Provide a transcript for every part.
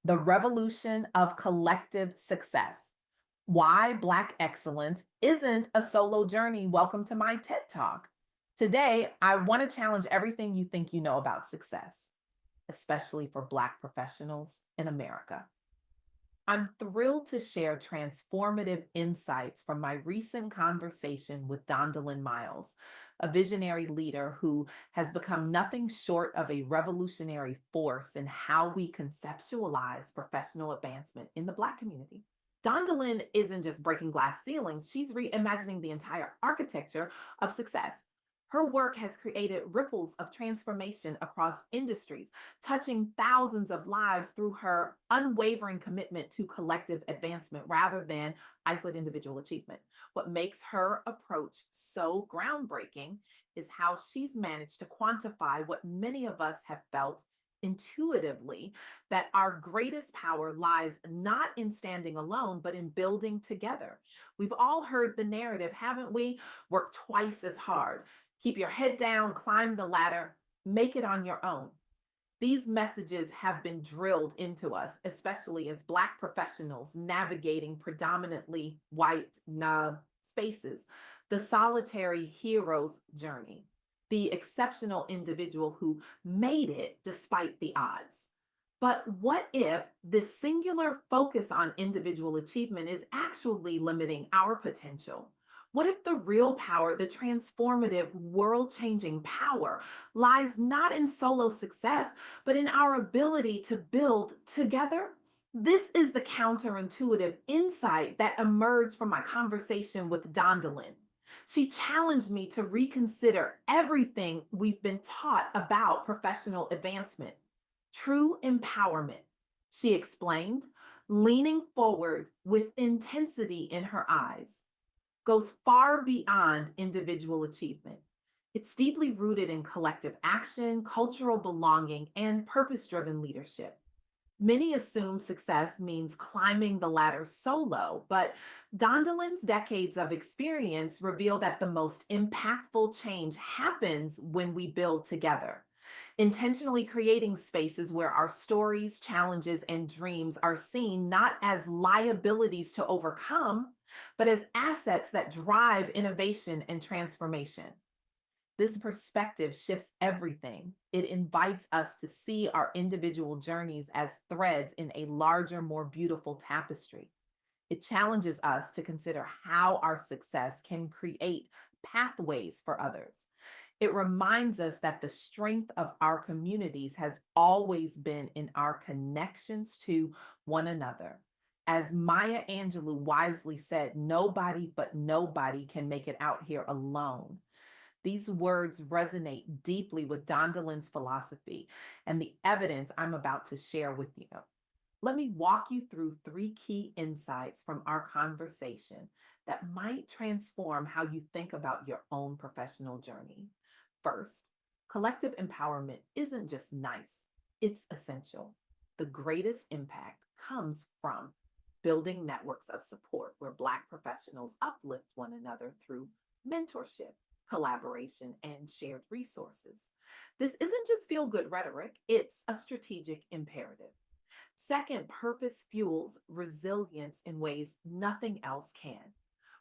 The Revolution of Collective Success. Why Black excellence isn't a solo journey. Welcome to my TED Talk. Today, I want to challenge everything you think you know about success, especially for Black professionals in America. I'm thrilled to share transformative insights from my recent conversation with Dondalyn Miles, a visionary leader who has become nothing short of a revolutionary force in how we conceptualize professional advancement in the Black community. Dondalyn isn't just breaking glass ceilings, she's reimagining the entire architecture of success. Her work has created ripples of transformation across industries, touching thousands of lives through her unwavering commitment to collective advancement rather than isolated individual achievement. What makes her approach so groundbreaking is how she's managed to quantify what many of us have felt intuitively, that our greatest power lies not in standing alone, but in building together. We've all heard the narrative, haven't we? Work twice as hard, keep your head down, climb the ladder, make it on your own. These messages have been drilled into us, especially as Black professionals navigating predominantly white spaces. The solitary hero's journey, the exceptional individual who made it despite the odds. But what if this singular focus on individual achievement is actually limiting our potential? What if the real power, the transformative, world changing power, lies not in solo success, but in our ability to build together? This is the counterintuitive insight that emerged from my conversation with Dondalyn. She challenged me to reconsider everything we've been taught about professional advancement. True empowerment, she explained, leaning forward with intensity in her eyes, goes far beyond individual achievement. It's deeply rooted in collective action, cultural belonging, and purpose driven leadership. Many assume success means climbing the ladder solo, but Dondalyn's decades of experience reveal that the most impactful change happens when we build together. Intentionally creating spaces where our stories, challenges, and dreams are seen not as liabilities to overcome, but as assets that drive innovation and transformation. This perspective shifts everything. It invites us to see our individual journeys as threads in a larger, more beautiful tapestry. It challenges us to consider how our success can create pathways for others. It reminds us that the strength of our communities has always been in our connections to one another. As Maya Angelou wisely said, nobody but nobody can make it out here alone. These words resonate deeply with Dondalyn's philosophy and the evidence I'm about to share with you. Let me walk you through three key insights from our conversation that might transform how you think about your own professional journey. First, collective empowerment isn't just nice, it's essential. The greatest impact comes from building networks of support where Black professionals uplift one another through mentorship, collaboration, and shared resources. This isn't just feel good rhetoric, it's a strategic imperative. Second, purpose fuels resilience in ways nothing else can.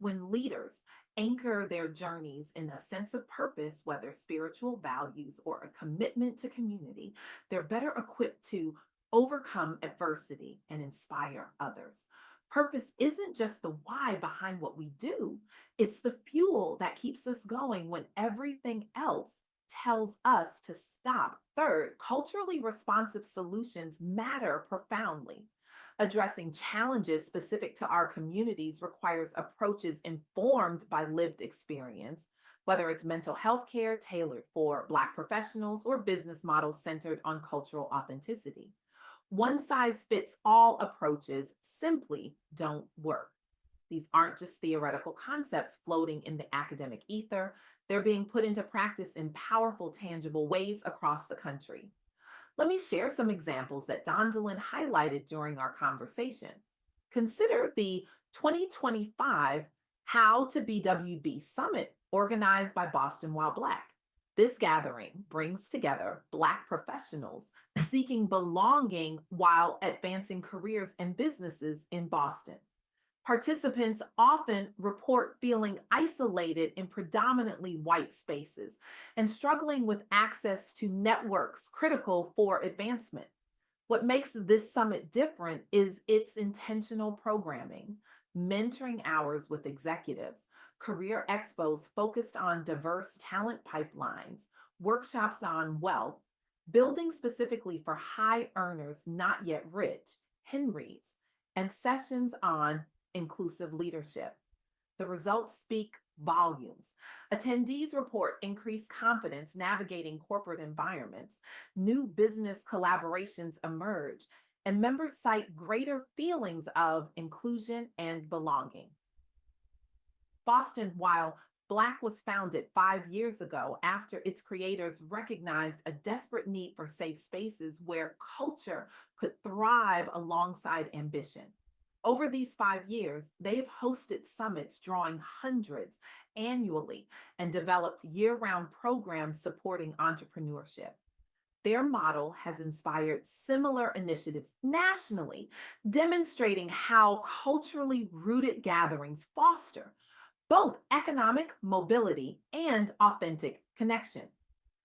When leaders anchor their journeys in a sense of purpose, whether spiritual values or a commitment to community, they're better equipped to overcome adversity and inspire others. Purpose isn't just the why behind what we do, it's the fuel that keeps us going when everything else tells us to stop. Third, culturally responsive solutions matter profoundly. Addressing challenges specific to our communities requires approaches informed by lived experience, whether it's mental health care tailored for Black professionals or business models centered on cultural authenticity. One size fits all approaches simply don't work. These aren't just theoretical concepts floating in the academic ether, they're being put into practice in powerful, tangible ways across the country. Let me share some examples that Dondalyn highlighted during our conversation. Consider the 2025 How to BWB Summit organized by Boston While Black. This gathering brings together Black professionals seeking belonging while advancing careers and businesses in Boston. Participants often report feeling isolated in predominantly white spaces and struggling with access to networks critical for advancement. What makes this summit different is its intentional programming, mentoring hours with executives, career expos focused on diverse talent pipelines, workshops on wealth, building specifically for high earners not yet rich, Henrys, and sessions on inclusive leadership. The results speak volumes. Attendees report increased confidence navigating corporate environments, new business collaborations emerge, and members cite greater feelings of inclusion and belonging. Boston, while Black was founded 5 years ago after its creators recognized a desperate need for safe spaces where culture could thrive alongside ambition. Over these 5 years, they've hosted summits drawing hundreds annually and developed year round programs supporting entrepreneurship. Their model has inspired similar initiatives nationally, demonstrating how culturally rooted gatherings foster both economic mobility and authentic connection.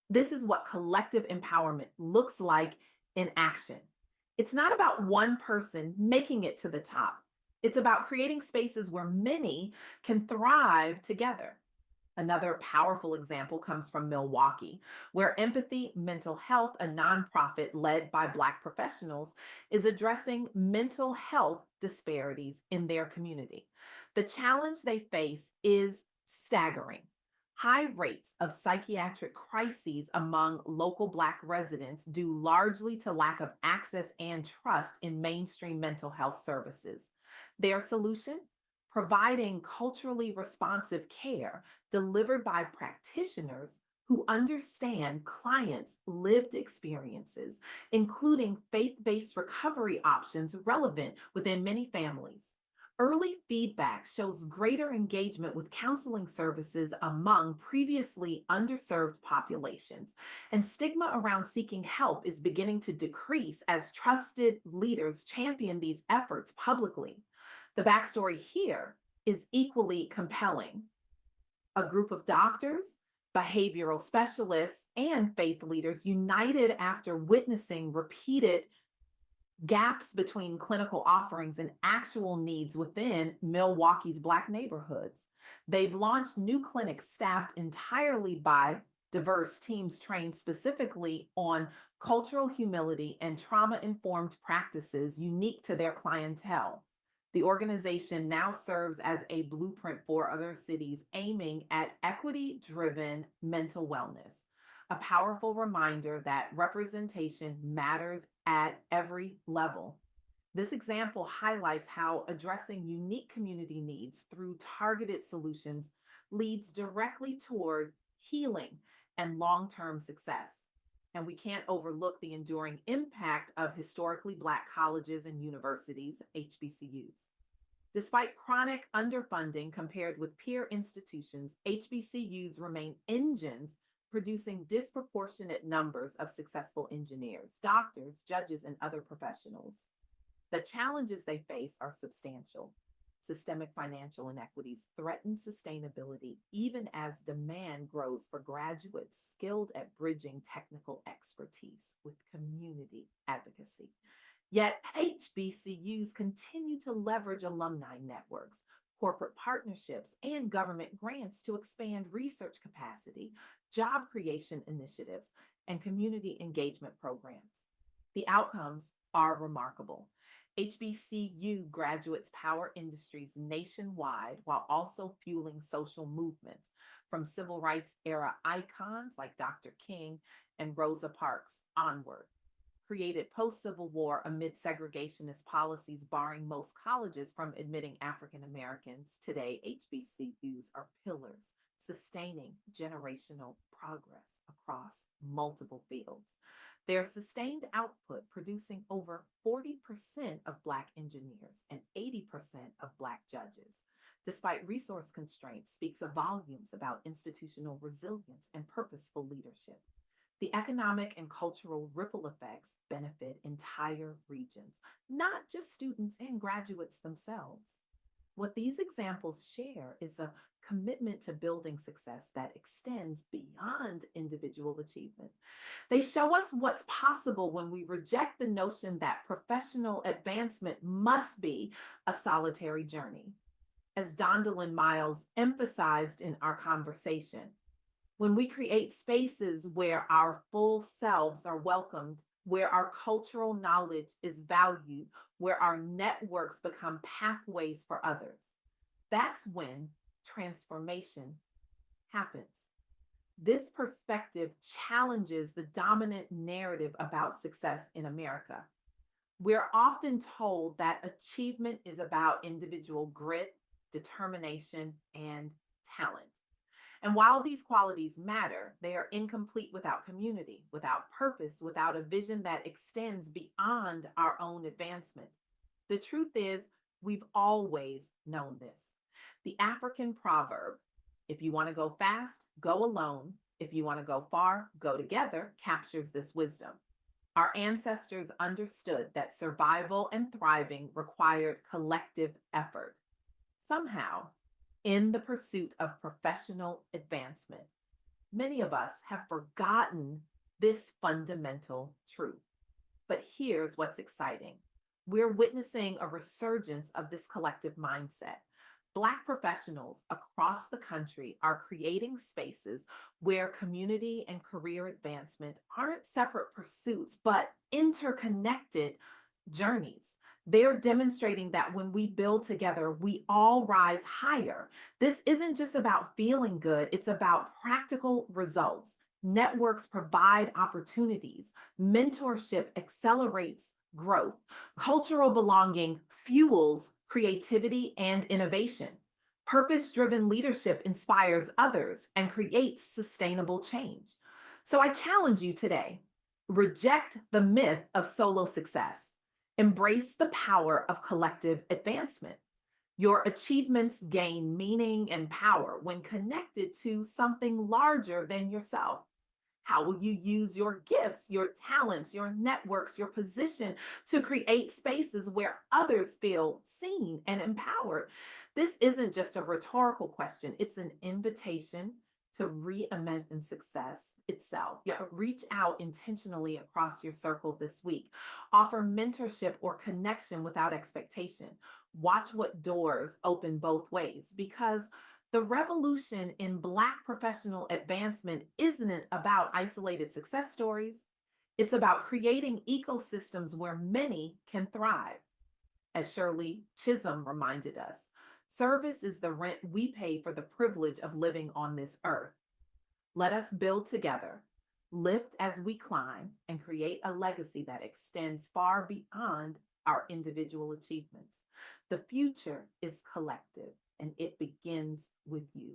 This is what collective empowerment looks like in action. It's not about one person making it to the top, it's about creating spaces where many can thrive together. Another powerful example comes from Milwaukee, where Empathy Mental Health, a nonprofit led by Black professionals, is addressing mental health disparities in their community. The challenge they face is staggering. High rates of psychiatric crises among local Black residents due largely to lack of access and trust in mainstream mental health services. Their solution? Providing culturally responsive care delivered by practitioners who understand clients' lived experiences, including faith based recovery options relevant within many families. Early feedback shows greater engagement with counseling services among previously underserved populations, and stigma around seeking help is beginning to decrease as trusted leaders champion these efforts publicly. The backstory here is equally compelling. A group of doctors, behavioral specialists, and faith leaders united after witnessing repeated gaps between clinical offerings and actual needs within Milwaukee's Black neighborhoods. They've launched new clinics staffed entirely by diverse teams trained specifically on cultural humility and trauma informed practices unique to their clientele. The organization now serves as a blueprint for other cities aiming at equity driven mental wellness, a powerful reminder that representation matters at every level. This example highlights how addressing unique community needs through targeted solutions leads directly toward healing and long term success. And we can't overlook the enduring impact of historically Black colleges and universities, HBCUs. Despite chronic underfunding compared with peer institutions, HBCUs remain engines producing disproportionate numbers of successful engineers, doctors, judges, and other professionals. The challenges they face are substantial. Systemic financial inequities threaten sustainability even as demand grows for graduates skilled at bridging technical expertise with community advocacy. Yet HBCUs continue to leverage alumni networks, corporate partnerships, and government grants to expand research capacity, job creation initiatives, and community engagement programs. The outcomes are remarkable. HBCU graduates power industries nationwide while also fueling social movements from civil rights era icons like Dr. King and Rosa Parks onward. Created post Civil War amid segregationist policies barring most colleges from admitting African Americans, today HBCUs are pillars sustaining generational progress across multiple fields. Their sustained output producing over 40% of Black engineers and 80% of Black judges, despite resource constraints, speaks of volumes about institutional resilience and purposeful leadership. The economic and cultural ripple effects benefit entire regions, not just students and graduates themselves. What these examples share is a commitment to building success that extends beyond individual achievement. They show us what's possible when we reject the notion that professional advancement must be a solitary journey. As Dondalyn Miles emphasized in our conversation, when we create spaces where our full selves are welcomed, where our cultural knowledge is valued, where our networks become pathways for others, that's when transformation happens. This perspective challenges the dominant narrative about success in America. We're often told that achievement is about individual grit, determination, and talent. And while these qualities matter, they are incomplete without community, without purpose, without a vision that extends beyond our own advancement. The truth is, we've always known this. The African proverb, if you want to go fast, go alone. If you want to go far, go together, captures this wisdom. Our ancestors understood that survival and thriving required collective effort. Somehow, in the pursuit of professional advancement, many of us have forgotten this fundamental truth. But here's what's exciting: we're witnessing a resurgence of this collective mindset. Black professionals across the country are creating spaces where community and career advancement aren't separate pursuits, but interconnected journeys. They're demonstrating that when we build together, we all rise higher. This isn't just about feeling good, it's about practical results. Networks provide opportunities, mentorship accelerates growth, cultural belonging fuels creativity and innovation. Purpose driven leadership inspires others and creates sustainable change. So I challenge you today: reject the myth of solo success. Embrace the power of collective advancement. Your achievements gain meaning and power when connected to something larger than yourself. How will you use your gifts, your talents, your networks, your position to create spaces where others feel seen and empowered? This isn't just a rhetorical question, it's an invitation to reimagine success itself. Yeah, reach out intentionally across your circle this week. Offer mentorship or connection without expectation. Watch what doors open both ways, because the revolution in Black professional advancement isn't about isolated success stories. It's about creating ecosystems where many can thrive. As Shirley Chisholm reminded us, service is the rent we pay for the privilege of living on this earth. Let us build together, lift as we climb, and create a legacy that extends far beyond our individual achievements. The future is collective, and it begins with you.